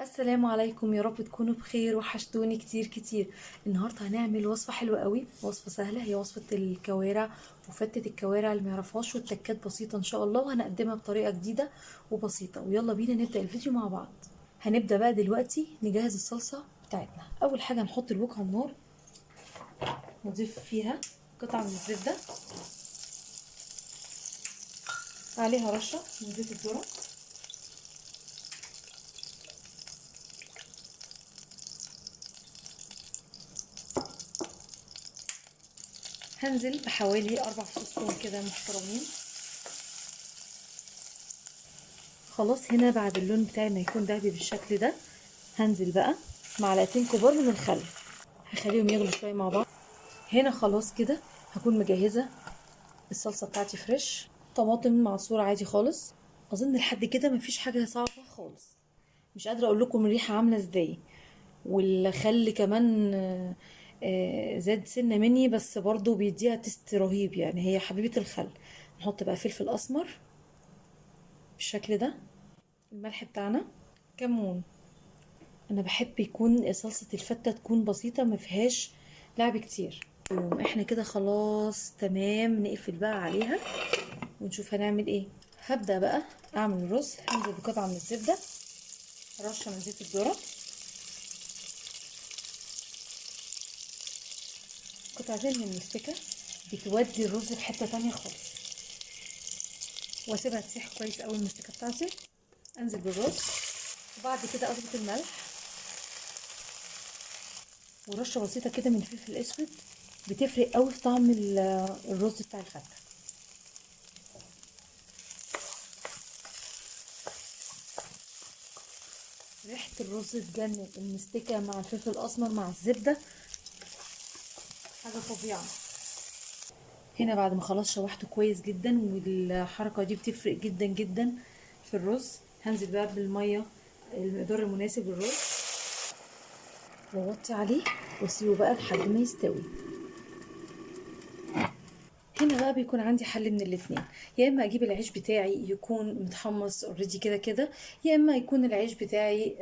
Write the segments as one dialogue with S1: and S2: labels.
S1: السلام عليكم، يا رب تكونوا بخير. وحشتوني كتير كتير. النهارده هنعمل وصفه حلوه قوي، وصفه سهله، هي وصفه الكوارع وفتة الكوارع اللي معرفهاش، والتكات بسيطه ان شاء الله، وهنقدمها بطريقه جديده وبسيطه. ويلا بينا نبدا الفيديو مع بعض. هنبدا بقى دلوقتي نجهز الصلصه بتاعتنا. اول حاجه نحط الوك على النار، نضيف فيها قطعه من الزبده، عليها رشه من زيت الذره، هنزل بحوالي 4 فصوص توم كده محترمين. خلاص، هنا بعد اللون بتاعي ما يكون دهبي بالشكل ده، هنزل بقى معلقتين كبار من الخل، هخليهم يغلوا شويه مع بعض. هنا خلاص كده هكون مجهزه الصلصه بتاعتي فريش، طماطم معصوره عادي خالص. اظن لحد كده مفيش حاجه صعبه خالص. مش قادره اقول لكم الريحه عامله ازاي، والخل كمان زاد سنه مني، بس برضو بيديها تست رهيب، يعني هي حبيبه الخل. نحط بقى فلفل اسمر بالشكل ده، الملح بتاعنا، كمون. انا بحب يكون صلصة الفتة تكون بسيطة ما فيهاش لعب كتير. احنا كده خلاص تمام، نقفل بقى عليها ونشوف هنعمل ايه. هبدأ بقى اعمل الرز. هنزل بقطعة من الزبدة، رشة من زيت الذرة، قطعتين من المستكة، بتودي الرز في حتة تانية خالص. واسيبها تسيح كويس اوي المستكة بتاعتي. انزل بالرز، وبعد كده اضغط الملح ورشه بسيطه كده من الفلفل الاسود، بتفرق قوي في طعم الرز بتاع الفتة. ريحه الرز تجنن، المستكه مع الفلفل الاسمر مع الزبده حاجه فظيعه. هنا بعد ما خلاص شوحته كويس جدا، والحركه دي بتفرق جدا جدا في الرز، هنزل بقى بالميه المقدار المناسب للرز، واوطي عليه واسيبه بقى لحد ما يستوي. هنا بقى بيكون عندي حل من الاتنين، يا اما اجيب العيش بتاعي يكون متحمص اوريدي كده كده، يا اما يكون العيش بتاعي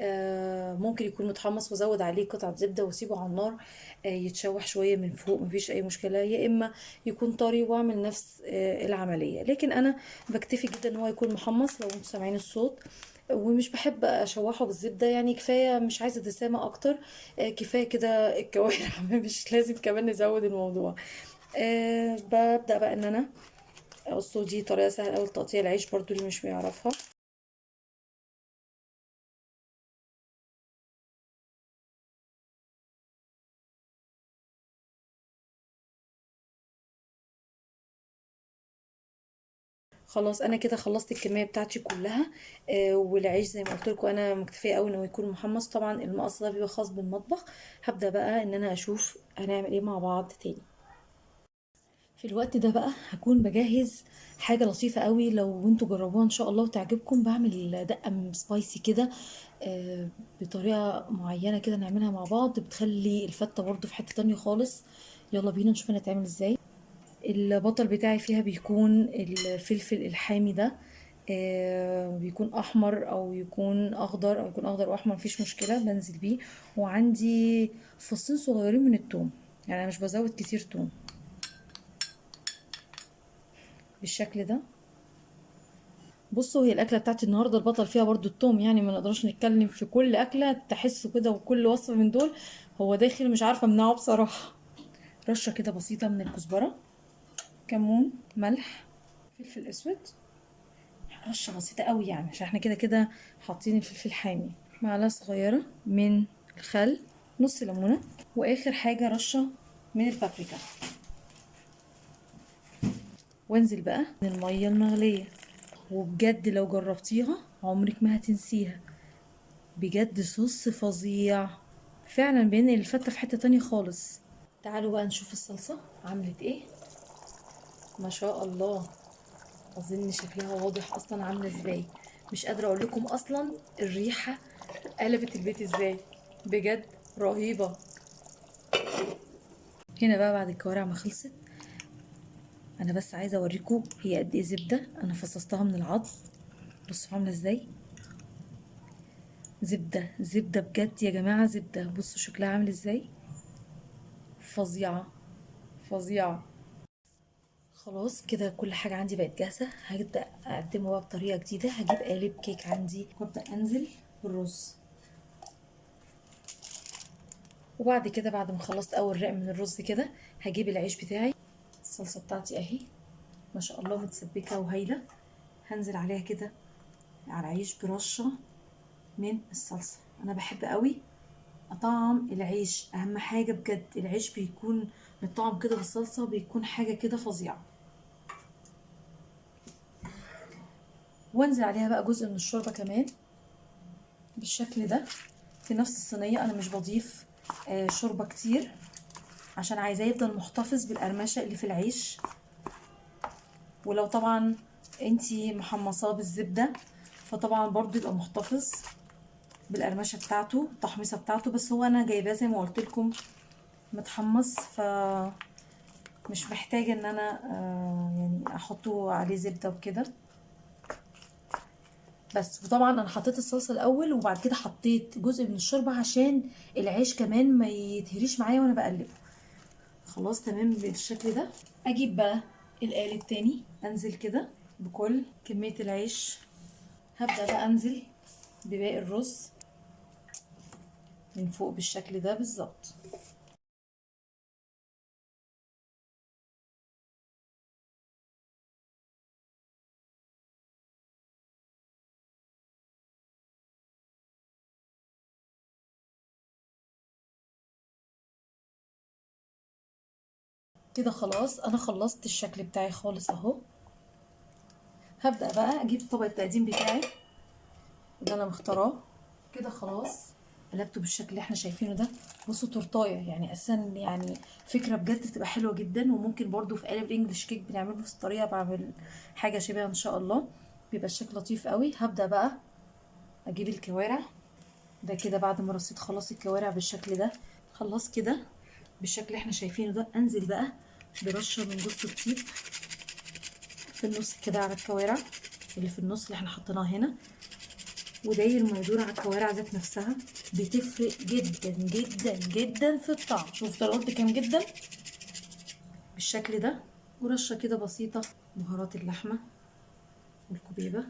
S1: ممكن يكون متحمص وازود عليه قطعة زبدة واسيبه على النار يتشوح شوية من فوق، مفيش اي مشكلة. يا اما يكون طري واعمل نفس العملية، لكن انا بكتفي جدا ان هو يكون محمص لو انتوا سامعين الصوت. ومش بحب اشوحه بالزبدة، يعني كفاية، مش عايزة دسامة اكتر. كفاية كده الكوارع مش لازم كمان نزود الموضوع. ببدأ بقى ان انا اقصه. دي طريقة سهلة اوي لتقطيع العيش برضو اللي مش بيعرفها. خلاص انا كده خلصت الكمية بتاعتي كلها. والعيش زي ما قلت لكم انا مكتفية قوي انه يكون محمص، طبعا المقص ده بيبقى خاص بالمطبخ. هبدأ بقى ان انا اشوف هنعمل ايه مع بعض تاني. في الوقت ده بقى هكون بجهز حاجة لطيفة قوي، لو انتوا جربوها ان شاء الله وتعجبكم. بعمل دقة سبايسي كده بطريقة معينة كده نعملها مع بعض، بتخلي الفتة برضو في حتة تانية خالص. يلا بينا نشوف هنتعمل ازاي. البطل بتاعي فيها بيكون الفلفل الحامي ده، بيكون احمر او يكون اخضر، او يكون اخضر واحمر، مفيش مشكله، بنزل بيه. وعندي فصين صغيرين من الثوم، يعني انا مش بزود كتير ثوم، بالشكل ده. بصوا، هي الاكله بتاعتي النهارده البطل فيها برضو الثوم، يعني ما نقدرش نتكلم في كل اكله تحسوا كده، وكل وصفه من دول هو داخل، مش عارفه امنعه بصراحه. رشه كده بسيطه من الكزبره، كمون، ملح، فلفل اسود، رشه بسيطه قوي يعني عشان احنا كده كده حاطين الفلفل حامي، معلقه صغيره من الخل، نص ليمونه، واخر حاجه رشه من البابريكا. وانزل بقى من الميه المغليه، وبجد لو جربتيها عمرك ما هتنسيها، بجد صوص فظيع، فعلا بينقل الفتة في حتة تانية خالص. تعالوا بقى نشوف الصلصة عملت ايه. ما شاء الله، اظن شكلها واضح اصلا عاملة ازاي. مش قادرة اقول لكم اصلا الريحة قلبت البيت ازاي، بجد رهيبة. هنا بقى بعد الكوارع ما خلصت، انا بس عايزة اوريكم هي قد ايه زبدة انا فصصتها من العظم. بصوا عاملة ازاي، زبدة زبدة بجد يا جماعة، زبدة. بصوا شكلها عامل ازاي، فظيعة فظيعة. خلاص كده كل حاجة عندي بقت جاهزة. هبدأ أقدمه بقى بطريقة جديدة. هجيب قالب كيك عندي وأبدأ أنزل بالرز. وبعد كده بعد ما خلصت أول رق من الرز كده هجيب العيش بتاعي. الصلصة بتاعتي أهي ما شاء الله متسبكة وهايلة. هنزل عليها كده على العيش برشة من الصلصة. أنا بحب قوي أطعم العيش، أهم حاجة بجد العيش بيكون متطعم كده بالصلصة، بيكون حاجة كده فظيعة. وانزل عليها بقى جزء من الشوربة كمان بالشكل ده في نفس الصينية. انا مش بضيف شوربة كتير عشان عايزاه يفضل محتفظ بالقرمشة اللي في العيش. ولو طبعا انتي محمصاه بالزبدة فطبعا برضو يبقى محتفظ بالقرمشة بتاعته، التحميصة بتاعته. بس هو انا جايباه زي ما قلت لكم متحمص، ف مش محتاجة ان انا يعني احطه عليه زبدة وكده بس. وطبعا انا حطيت الصلصه الاول وبعد كده حطيت جزء من الشوربه عشان العيش كمان ما يتهريش معايا وانا بقلبه. خلاص تمام بالشكل ده. اجيب بقى القالب تاني انزل كده بكل كميه العيش. هبدا بقى انزل بباقي الرز من فوق بالشكل ده بالظبط. كده خلاص انا خلصت الشكل بتاعي خالص اهو. هبدا بقى اجيب طبق التقديم بتاعي اللي انا مختاراه. كده خلاص قلبته بالشكل اللي احنا شايفينه ده. بصوا تورتايه يعني اساسا يعني فكره بجد بتبقى حلوه جدا. وممكن برضو في قالب الانجليش كيك بنعمله بنفس الطريقه، بعمل حاجه شبيهه ان شاء الله، بيبقى الشكل لطيف قوي. هبدا بقى اجيب الكوارع ده كده بعد ما رصيت خلاص الكوارع بالشكل ده. خلاص كده بالشكل اللي احنا شايفينه ده. انزل بقى برشه من جوز الطيب في النص كده على الكوارع اللي في النص اللي احنا حطيناها هنا. وداير ما يدور على الكوارع ذات نفسها بتفرق جدا جدا جدا في الطعم. شوف قلت كام جدا بالشكل ده. ورشه كده بسيطه بهارات اللحمه والكبيبه.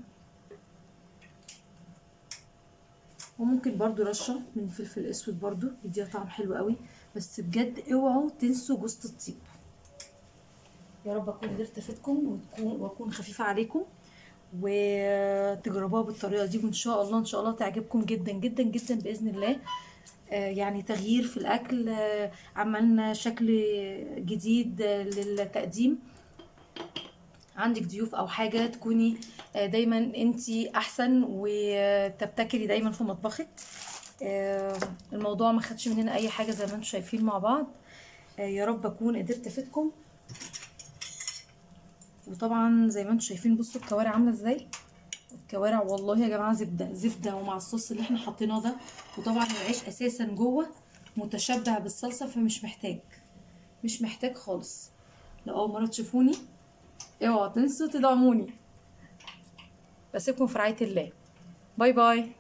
S1: وممكن برضو رشه من فلفل اسود برضو يديها طعم حلو قوي. بس بجد اوعوا تنسوا جوز الطيب. يا رب اكون قدرت افيدكم واكون خفيفه عليكم وتجربوها بالطريقه دي، وان شاء الله ان شاء الله تعجبكم جدا جدا جدا باذن الله. يعني تغيير في الاكل، عملنا شكل جديد للتقديم. عندك ضيوف او حاجه تكوني دايما انتي احسن وتبتكري دايما في مطبخك. الموضوع ما خدش مننا اي حاجه زي ما انتم شايفين مع بعض. يا رب اكون قدرت افيدكم. وطبعا زي ما انتم شايفين بصوا الكوارع عامله ازاي. الكوارع والله يا جماعه زبده زبده، ومع الصوص اللي احنا حطيناه ده. وطبعا العيش اساسا جوه متشبع بالصلصه فمش محتاج، مش محتاج خالص. لو اول مره تشوفوني اوعوا تنسوا تدعموني. بسيبكم في رعايه الله. باي باي.